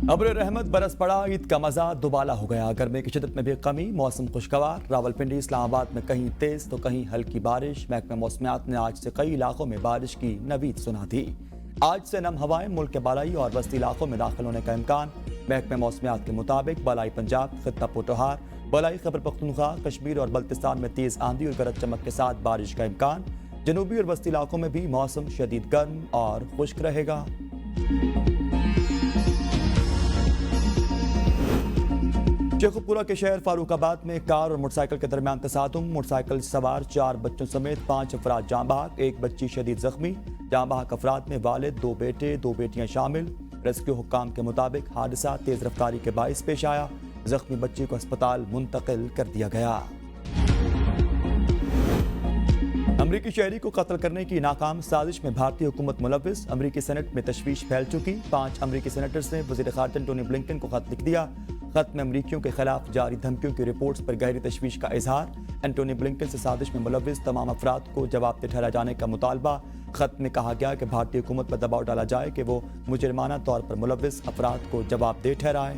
अब्र रहमत बरस पड़ा, ईद का मजा दुबाला हो गया। गर्मी की शिद्दत में भी कमी, मौसम खुशगवार। रावलपिंडी इस्लामाबाद में कहीं तेज तो कहीं हल्की बारिश। महकमा मौसमियात ने आज से कई इलाकों में बारिश की नवीद सुना दी। आज से नम हवाएं मुल्क के बालाई और वस्ती इलाकों में दाखिल होने का इम्कान। महकमा मौसमियात के मुताबिक बलाई पंजाब, खित्ता पोटोहार, बलाई खैबर पख्तूनख्वा, कश्मीर और बल्तिस्तान में तेज आंधी और गरज चमक के साथ बारिश का इम्कान। जनूबी और वस्ती इलाकों में भी मौसम शदीद गर्म और खुश्क रहेगा। शेखुपुरा के शहर फारूकाबाद में कार और मोटरसाइकिल के दरमियान तसादुम। मोटरसाइकिल सवार 4 बच्चों समेत 5 अफराद जाँ बहक, 1 बच्ची शदीद जख्मी। जाँ बहक अफराद में वालिद, 2 बेटे, 2 बेटियां शामिल। रेस्क्यू हुक्काम के मुताबिक हादसा तेज रफ्तारी के बाइस पेश आया। जख्मी बच्ची को अस्पताल मुंतकिल कर दिया गया। अमरीकी शहरी को कत्ल करने की नाकाम साजिश में भारतीय हुकूमत मुलव्विस। अमरीकी सेनेट में तशवीश फैल चुकी। 5 अमरीकी सेनेटर्स ने वज़ीर ख़ारजा एंटोनी ब्लिंकन को खत लिख दिया। खत में अमरीकियों के खिलाफ जारी धमकियों की रिपोर्ट्स पर गहरी तशवीश का इजहार। एंटोनी ब्लिंकन से साजिश में मुलव्विस तमाम अफराद को जवाबदेह ठहराए जाने का मुतालबा। खत में कहा गया कि भारतीय हुकूमत पर दबाव डाला जाए कि वो मुजरिमाना तौर पर मुलव्विस अफराद को जवाबदेह ठहराए।